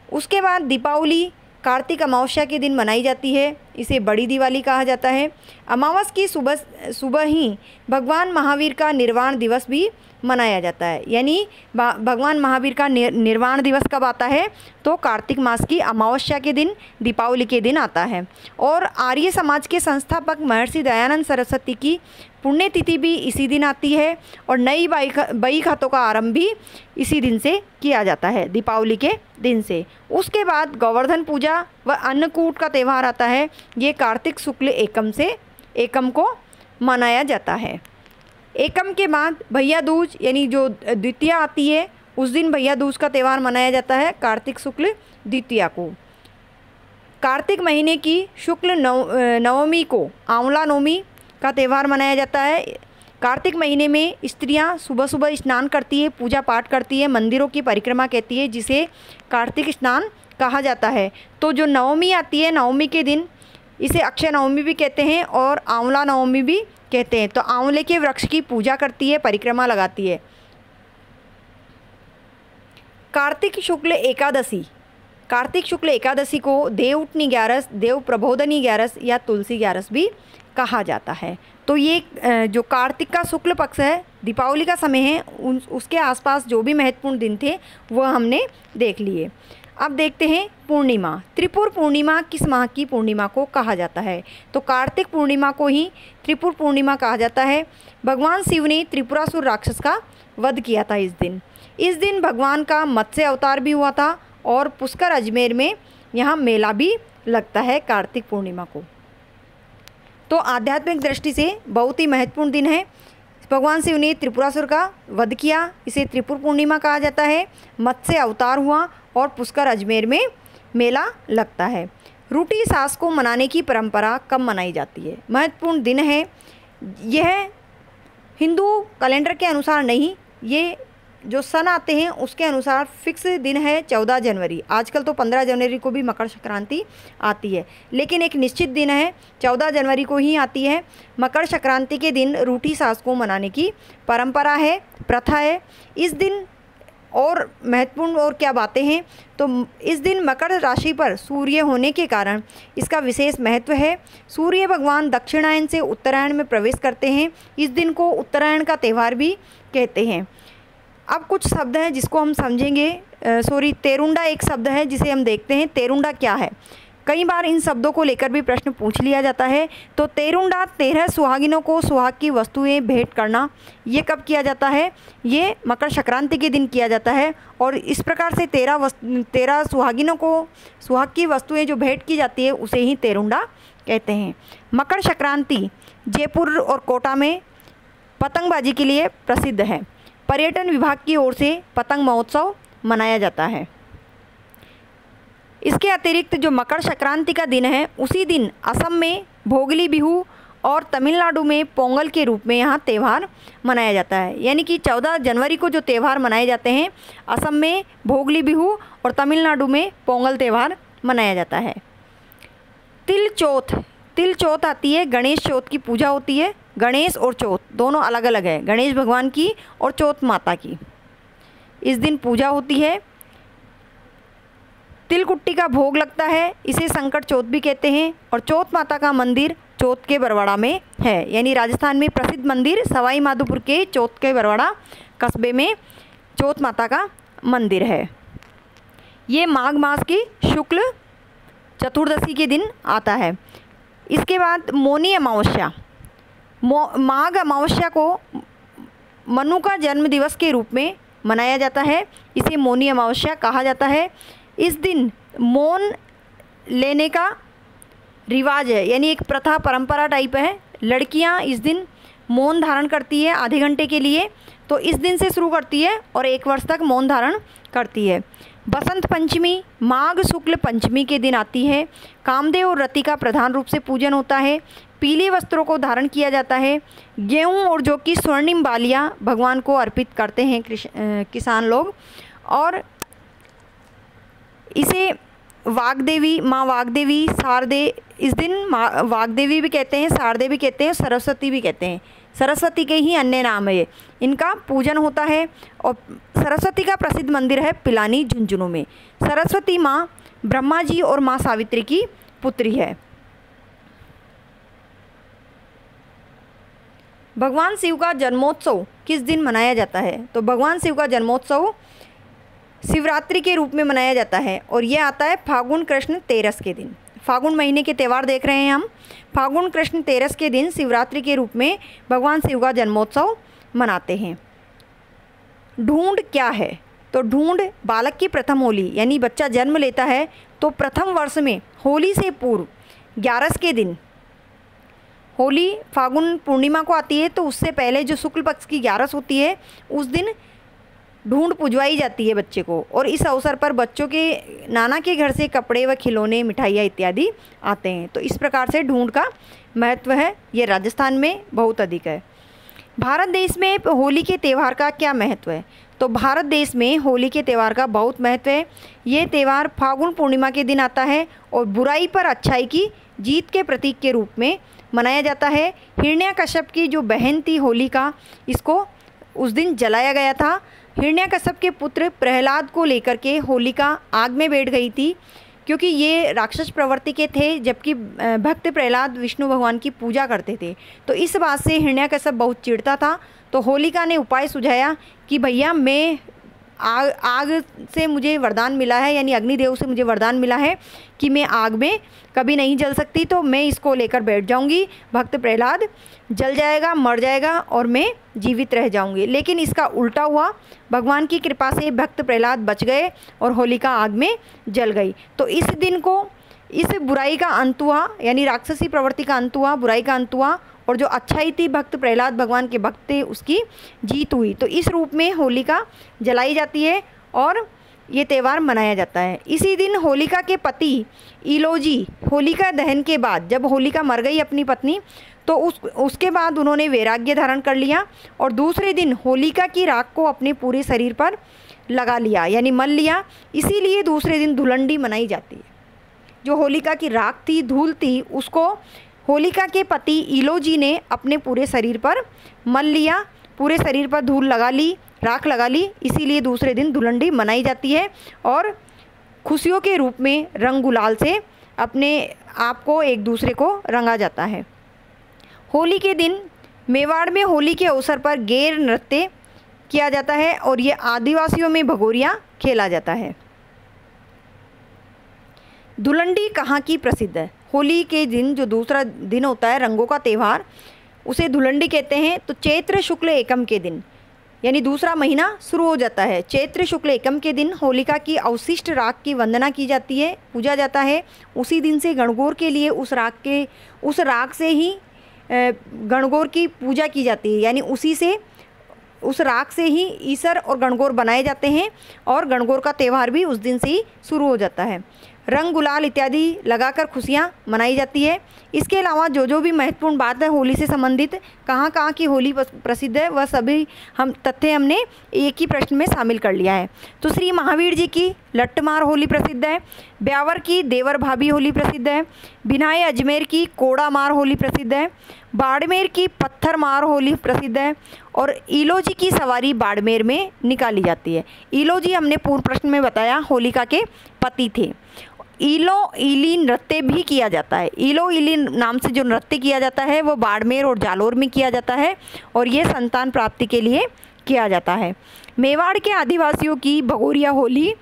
उसके बाद दीपावली कार्तिक अमावस्या के दिन मनाई जाती है, इसे बड़ी दिवाली कहा जाता है। अमावस की सुबह ही भगवान महावीर का निर्वाण दिवस भी मनाया जाता है, यानी भगवान महावीर का निर्वाण दिवस कब आता है? तो कार्तिक मास की अमावस्या के दिन, दीपावली के दिन आता है। और आर्य समाज के संस्थापक महर्षि दयानंद सरस्वती की पुण्यतिथि भी इसी दिन आती है। और नई बही खातों का आरंभ भी इसी दिन से किया जाता है, दीपावली के दिन से। उसके बाद गोवर्धन पूजा व अन्नकूट का त्यौहार आता है। ये कार्तिक शुक्ल एकम को मनाया जाता है। एकम के बाद भैया दूज यानी जो द्वितीया आती है, उस दिन भैया दूज का त्यौहार मनाया जाता है कार्तिक शुक्ल द्वितीया को। कार्तिक महीने की शुक्ल नवमी को आंवला नवमी का त्यौहार मनाया जाता है। कार्तिक महीने में स्त्रियां सुबह सुबह स्नान करती है, पूजा पाठ करती है, मंदिरों की परिक्रमा कहती है, जिसे कार्तिक स्नान कहा जाता है। तो जो नवमी आती है, नवमी के दिन इसे अक्षय नवमी भी कहते हैं और आंवला नवमी भी कहते हैं। तो आंवले के वृक्ष की पूजा करती है, परिक्रमा लगाती है। कार्तिक शुक्ल एकादशी को देवउठनी ग्यारस, देव प्रबोधनी ग्यारस या तुलसी ग्यारस भी कहा जाता है। तो ये जो कार्तिक का शुक्ल पक्ष है, दीपावली का समय है, उसके आसपास जो भी महत्वपूर्ण दिन थे वह हमने देख लिए। अब देखते हैं पूर्णिमा। त्रिपुर पूर्णिमा किस माह की पूर्णिमा को कहा जाता है? तो कार्तिक पूर्णिमा को ही त्रिपुर पूर्णिमा कहा जाता है। भगवान शिव ने त्रिपुरासुर राक्षस का वध किया था इस दिन भगवान का मत्स्य अवतार भी हुआ था। और पुष्कर अजमेर में यहाँ मेला भी लगता है कार्तिक पूर्णिमा को। तो आध्यात्मिक दृष्टि से बहुत ही महत्वपूर्ण दिन है। भगवान शिव ने त्रिपुरासुर का वध किया, इसे त्रिपुर पूर्णिमा कहा जाता है। मत्स्य अवतार हुआ और पुष्कर अजमेर में मेला लगता है। रूठी सास को मनाने की परंपरा कब मनाई जाती है? महत्वपूर्ण दिन है यह। हिंदू कैलेंडर के अनुसार नहीं, ये जो सन आते हैं उसके अनुसार फिक्स दिन है 14 जनवरी। आजकल तो 15 जनवरी को भी मकर संक्रांति आती है, लेकिन एक निश्चित दिन है 14 जनवरी को ही आती है। मकर संक्रांति के दिन रूठी सास को मनाने की परंपरा है, प्रथा है। इस दिन और महत्वपूर्ण और क्या बातें हैं? तो इस दिन मकर राशि पर सूर्य होने के कारण इसका विशेष महत्व है। सूर्य भगवान दक्षिणायन से उत्तरायण में प्रवेश करते हैं। इस दिन को उत्तरायण का त्यौहार भी कहते हैं। अब कुछ शब्द हैं जिसको हम समझेंगे। तेरुंडा एक शब्द है जिसे हम देखते हैं। तेरुंडा क्या है? कई बार इन शब्दों को लेकर भी प्रश्न पूछ लिया जाता है। तो तेरुंडा 13 सुहागिनों को सुहाग की वस्तुएं भेंट करना, ये कब किया जाता है? ये मकर संक्रांति के दिन किया जाता है। और इस प्रकार से 13 सुहागिनों को सुहाग की वस्तुएं जो भेंट की जाती है उसे ही तेरुंडा कहते हैं। मकर संक्रांति जयपुर और कोटा में पतंगबाजी के लिए प्रसिद्ध है। पर्यटन विभाग की ओर से पतंग महोत्सव मनाया जाता है। इसके अतिरिक्त जो मकर संक्रांति का दिन है, उसी दिन असम में भोगली बिहू और तमिलनाडु में पोंगल के रूप में यहाँ त्यौहार मनाया जाता है। यानी कि 14 जनवरी को जो त्यौहार मनाए जाते हैं, असम में भोगली बिहू और तमिलनाडु में पोंगल त्यौहार मनाया जाता है। तिल चौथ आती है, गणेश चौथ की पूजा होती है। गणेश और चौथ दोनों अलग अलग है, गणेश भगवान की और चौथ माता की। इस दिन पूजा होती है। तिलकुट्टी का भोग लगता है, इसे संकट चौथ भी कहते हैं। और चौथ माता का मंदिर चौथ के बरवाड़ा में है, यानी राजस्थान में प्रसिद्ध मंदिर सवाई माधोपुर के चौथ के बरवाड़ा कस्बे में चौथ माता का मंदिर है। ये माघ मास की शुक्ल चतुर्दशी के दिन आता है। इसके बाद मौनी अमावस्या। माघ अमावस्या को मनु का जन्म दिवस के रूप में मनाया जाता है, इसे मौनी अमावस्या कहा जाता है। इस दिन मौन लेने का रिवाज है, यानी एक प्रथा परंपरा टाइप है। लड़कियां इस दिन मौन धारण करती है आधे घंटे के लिए, तो इस दिन से शुरू करती है और 1 वर्ष तक मौन धारण करती है। बसंत पंचमी माघ शुक्ल पंचमी के दिन आती है। कामदेव और रति का प्रधान रूप से पूजन होता है। पीले वस्त्रों को धारण किया जाता है। गेहूँ और जौ की स्वर्णिम बालियाँ भगवान को अर्पित करते हैं किसान लोग, और इसे वाग्देवी, माँ वाग्देवी, शारदे, इस दिन वाग्देवी भी कहते हैं, शारदे भी कहते हैं, सरस्वती भी कहते हैं। सरस्वती के ही अन्य नाम है ये, इनका पूजन होता है। और सरस्वती का प्रसिद्ध मंदिर है पिलानी झुंझुनू में। सरस्वती माँ ब्रह्मा जी और माँ सावित्री की पुत्री है। भगवान शिव का जन्मोत्सव किस दिन मनाया जाता है? तो भगवान शिव का जन्मोत्सव शिवरात्रि के रूप में मनाया जाता है, और यह आता है फागुन कृष्ण तेरस के दिन। फागुन महीने के त्यौहार देख रहे हैं हम। फागुन कृष्ण तेरस के दिन शिवरात्रि के रूप में भगवान शिव का जन्मोत्सव मनाते हैं। ढूंढ क्या है? तो ढूंढ बालक की प्रथम होली, यानी बच्चा जन्म लेता है तो प्रथम वर्ष में होली से पूर्व 11 के दिन, होली फागुन पूर्णिमा को आती है तो उससे पहले जो शुक्ल पक्ष की 11 होती है उस दिन ढूंढ पुजवाई जाती है बच्चे को, और इस अवसर पर बच्चों के नाना के घर से कपड़े व खिलौने, मिठाइयाँ इत्यादि आते हैं। तो इस प्रकार से ढूंढ का महत्व है, ये राजस्थान में बहुत अधिक है। भारत देश में होली के त्यौहार का क्या महत्व है? तो भारत देश में होली के त्यौहार का बहुत महत्व है। ये त्यौहार फागुन पूर्णिमा के दिन आता है और बुराई पर अच्छाई की जीत के प्रतीक के रूप में मनाया जाता है। हिरण्याकश्यप की जो बहन थी होलिका, इसको उस दिन जलाया गया था। हिरण्याकश्यप के पुत्र प्रहलाद को लेकर के होलिका आग में बैठ गई थी, क्योंकि ये राक्षस प्रवृत्ति के थे, जबकि भक्त प्रहलाद विष्णु भगवान की पूजा करते थे। तो इस बात से हिरण्याकश्यप बहुत चिढ़ता था। तो होलिका ने उपाय सुझाया कि भैया मैं आग से मुझे वरदान मिला है, यानी अग्निदेव से मुझे वरदान मिला है कि मैं आग में कभी नहीं जल सकती, तो मैं इसको लेकर बैठ जाऊंगी। भक्त प्रहलाद जल जाएगा, मर जाएगा और मैं जीवित रह जाऊंगी। लेकिन इसका उल्टा हुआ, भगवान की कृपा से भक्त प्रहलाद बच गए और होलिका आग में जल गई। तो इस दिन को इस बुराई का अंत हुआ, यानी राक्षसी प्रवृत्ति का अंत हुआ, बुराई का अंत हुआ, और जो अच्छाई थी भक्त प्रहलाद भगवान के भक्त थे उसकी जीत हुई। तो इस रूप में होलिका जलाई जाती है और ये त्यौहार मनाया जाता है। इसी दिन होलिका के पति इलोजी होलिका दहन के बाद, जब होलिका मर गई अपनी पत्नी, तो उसके बाद उन्होंने वैराग्य धारण कर लिया और दूसरे दिन होलिका की राख को अपने पूरे शरीर पर लगा लिया, यानी मल लिया। इसीलिए दूसरे दिन धुलंडी मनाई जाती है। जो होलिका की राख थी, धूल थी, उसको होलिका के पति इलोजी ने अपने पूरे शरीर पर मल लिया, पूरे शरीर पर धूल लगा ली, राख लगा ली। इसीलिए दूसरे दिन धुलंडी मनाई जाती है और खुशियों के रूप में रंग गुलाल से अपने आप को एक दूसरे को रंगा जाता है। होली के दिन मेवाड़ में होली के अवसर पर गैर नृत्य किया जाता है और ये आदिवासियों में भगोरिया खेला जाता है। धुलंडी कहाँ की प्रसिद्ध है? होली के दिन जो दूसरा दिन होता है रंगों का त्यौहार, उसे धुलंडी कहते हैं। तो चैत्र शुक्ल एकम के दिन, यानी दूसरा महीना शुरू हो जाता है, चैत्र शुक्ल एकम के दिन होलिका की अवशिष्ट राख की वंदना की जाती है, पूजा जाता है। उसी दिन से गणगौर के लिए उस राख से ही गणगौर की पूजा की जाती है, यानी उस राख से ही ईसर और गणगौर बनाए जाते हैं और गणगौर का त्यौहार भी उस दिन से ही शुरू हो जाता है। रंग गुलाल इत्यादि लगाकर खुशियाँ मनाई जाती है। इसके अलावा जो भी महत्वपूर्ण बात है होली से संबंधित, कहाँ कहाँ की होली प्रसिद्ध है, वह सभी तथ्य हमने एक ही प्रश्न में शामिल कर लिया है। तो श्री महावीर जी की लट्टमार होली प्रसिद्ध है, ब्यावर की देवर भाभी होली प्रसिद्ध है, बिनाई अजमेर की कोड़ा मार होली प्रसिद्ध है, बाड़मेर की पत्थर मार होली प्रसिद्ध है और ईलोजी की सवारी बाड़मेर में निकाली जाती है। ईलोजी हमने पूर्व प्रश्न में बताया होलिका के पति थे। ईलो ईली नृत्य भी किया जाता है। ईलो ईली नाम से जो नृत्य किया जाता है वो बाड़मेर और जालोर में किया जाता है और ये संतान प्राप्ति के लिए किया जाता है। मेवाड़ के आदिवासियों की भगोरिया होली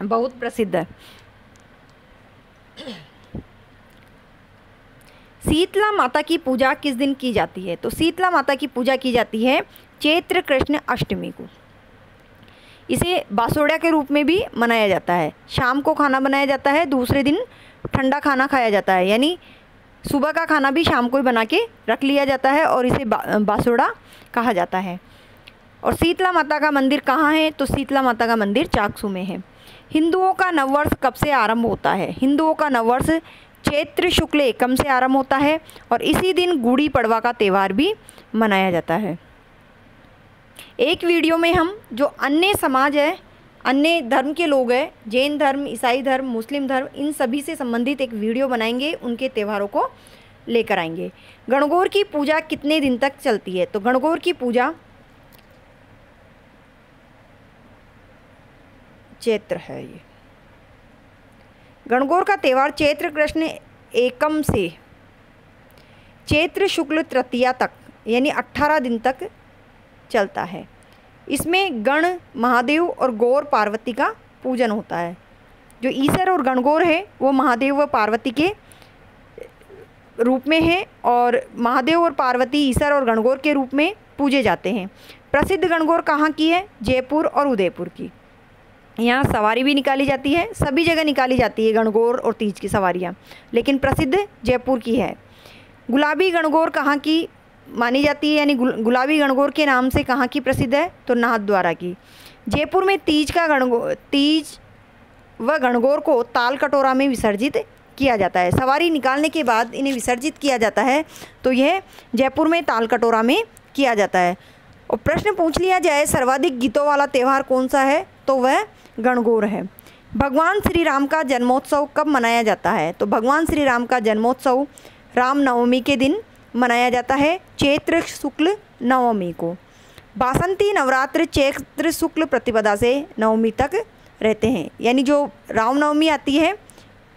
बहुत प्रसिद्ध है। शीतला माता की पूजा किस दिन की जाती है? तो शीतला माता की पूजा की जाती है चैत्र कृष्ण अष्टमी को। इसे बासोड़ा के रूप में भी मनाया जाता है। शाम को खाना बनाया जाता है, दूसरे दिन ठंडा खाना खाया जाता है, यानी सुबह का खाना भी शाम को ही बना के रख लिया जाता है और इसे बासोड़ा कहा जाता है। और शीतला माता का मंदिर कहाँ है? तो शीतला माता का मंदिर चाकसू में है। हिंदुओं का नववर्ष कब से आरंभ होता है? हिंदुओं का नववर्ष चैत्र शुक्ल एकम से आरंभ होता है और इसी दिन गुड़ी पड़वा का त्यौहार भी मनाया जाता है। एक वीडियो में हम जो अन्य समाज है, अन्य धर्म के लोग हैं, जैन धर्म, ईसाई धर्म, मुस्लिम धर्म, इन सभी से संबंधित एक वीडियो बनाएंगे, उनके त्योहारों को लेकर आएंगे। गणगौर की पूजा कितने दिन तक चलती है? तो गणगौर की पूजा चैत्र है। ये गणगौर का त्यौहार चैत्र कृष्ण एकम से चैत्र शुक्ल तृतीया तक यानी 18 दिन तक चलता है। इसमें गण महादेव और गौर पार्वती का पूजन होता है। जो ईसर और गणगौर है वो महादेव व पार्वती के रूप में है और महादेव और पार्वती ईसर और गणगौर के रूप में पूजे जाते हैं। प्रसिद्ध गणगौर कहाँ की है? जयपुर और उदयपुर की। यहाँ सवारी भी निकाली जाती है, सभी जगह निकाली जाती है गणगौर और तीज की सवारियाँ, लेकिन प्रसिद्ध जयपुर की है। गुलाबी गणगौर कहाँ की मानी जाती है, यानी गुलाबी गणगौर के नाम से कहाँ की प्रसिद्ध है? तो नाथद्वारा की। जयपुर में तीज व गणगौर को ताल कटोरा में विसर्जित किया जाता है। सवारी निकालने के बाद इन्हें विसर्जित किया जाता है, तो यह जयपुर में ताल कटोरा में किया जाता है। और प्रश्न पूछ लिया जाए सर्वाधिक गीतों वाला त्यौहार कौन सा है? तो वह गणगौर है। भगवान श्री राम का जन्मोत्सव कब मनाया जाता है? तो भगवान श्री राम का जन्मोत्सव रामनवमी के दिन मनाया जाता है, चैत्र शुक्ल नवमी को। बासंती नवरात्र चैत्र शुक्ल प्रतिपदा से नवमी तक रहते हैं, यानी जो रामनवमी आती है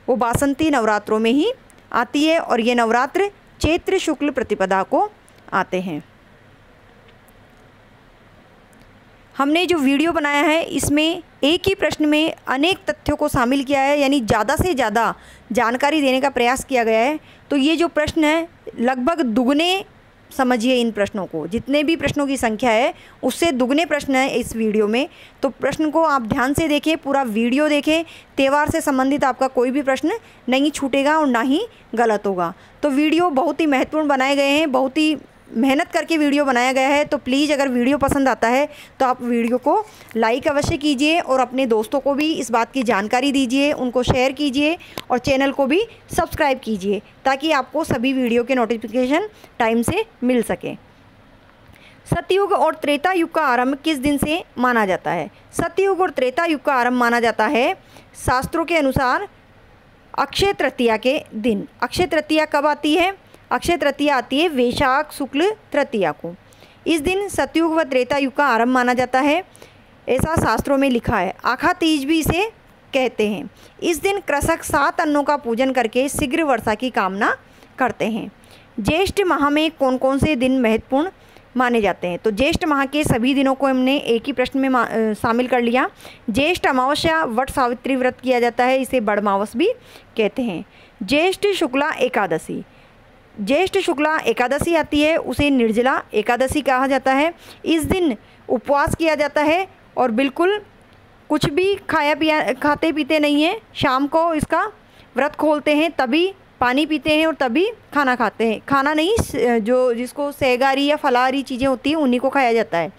वो बासंती नवरात्रों में ही आती है और ये नवरात्र चैत्र शुक्ल प्रतिपदा को आते हैं। हमने जो वीडियो बनाया है इसमें एक ही प्रश्न में अनेक तथ्यों को शामिल किया है, यानी ज़्यादा से ज़्यादा जानकारी देने का प्रयास किया गया है। तो ये जो प्रश्न है लगभग दुगने समझिए इन प्रश्नों को, जितने भी प्रश्नों की संख्या है उससे दुगने प्रश्न है इस वीडियो में। तो प्रश्न को आप ध्यान से देखें, पूरा वीडियो देखें, त्यौहार से संबंधित आपका कोई भी प्रश्न नहीं छूटेगा और ना ही गलत होगा। तो वीडियो बहुत ही महत्वपूर्ण बनाए गए हैं, बहुत ही मेहनत करके वीडियो बनाया गया है। तो प्लीज़ अगर वीडियो पसंद आता है तो आप वीडियो को लाइक अवश्य कीजिए और अपने दोस्तों को भी इस बात की जानकारी दीजिए, उनको शेयर कीजिए और चैनल को भी सब्सक्राइब कीजिए ताकि आपको सभी वीडियो के नोटिफिकेशन टाइम से मिल सके। सतयुग और त्रेता युग का आरंभ किस दिन से माना जाता है? सतयुग और त्रेता युग का आरंभ माना जाता है शास्त्रों के अनुसार अक्षय तृतीया के दिन। अक्षय तृतीया कब आती है? अक्षय तृतीया आती है वैशाख शुक्ल तृतीया को। इस दिन सतयुग व त्रेता युग का आरंभ माना जाता है, ऐसा शास्त्रों में लिखा है। आखा तीज भी इसे कहते हैं। इस दिन कृषक 7 अन्नों का पूजन करके शीघ्र वर्षा की कामना करते हैं। ज्येष्ठ माह में कौन कौन से दिन महत्वपूर्ण माने जाते हैं? तो ज्येष्ठ माह के सभी दिनों को हमने एक ही प्रश्न में शामिल कर लिया। ज्येष्ठ अमावस्या वट सावित्री व्रत किया जाता है, इसे बड़मावस भी कहते हैं। ज्येष्ठ शुक्ला एकादशी, ज्येष्ठ शुक्ला एकादशी आती है उसे निर्जला एकादशी कहा जाता है। इस दिन उपवास किया जाता है और बिल्कुल कुछ भी खाते पीते नहीं हैं। शाम को इसका व्रत खोलते हैं, तभी पानी पीते हैं और तभी खाना खाते हैं। खाना नहीं, जो जिसको सहगारी या फलाहारी चीज़ें होती हैं उन्हीं को खाया जाता है।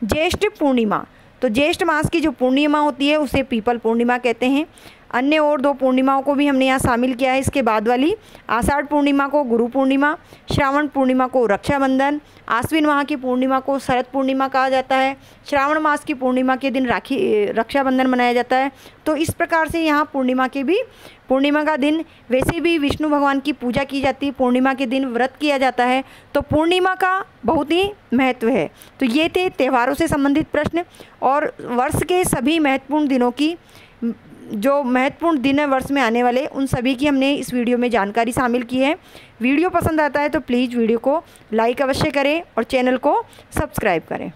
ज्येष्ठ पूर्णिमा, तो ज्येष्ठ मास की जो पूर्णिमा होती है उसे पीपल पूर्णिमा कहते हैं। अन्य और 2 पूर्णिमाओं को भी हमने यहाँ शामिल किया है इसके बाद वाली। आषाढ़ पूर्णिमा को गुरु पूर्णिमा, श्रावण पूर्णिमा को रक्षाबंधन, आश्विन माह की पूर्णिमा को शरद पूर्णिमा कहा जाता है। श्रावण मास की पूर्णिमा के दिन रक्षाबंधन मनाया जाता है। तो इस प्रकार से यहाँ पूर्णिमा का दिन, वैसे भी विष्णु भगवान की पूजा की जाती है, पूर्णिमा के दिन व्रत किया जाता है। तो पूर्णिमा का बहुत ही महत्व है। तो ये थे त्योहारों से संबंधित प्रश्न और वर्ष के सभी महत्वपूर्ण दिनों की, जो महत्वपूर्ण दिन है वर्ष में आने वाले, उन सभी की हमने इस वीडियो में जानकारी शामिल की है। वीडियो पसंद आता है तो प्लीज़ वीडियो को लाइक अवश्य करें और चैनल को सब्सक्राइब करें।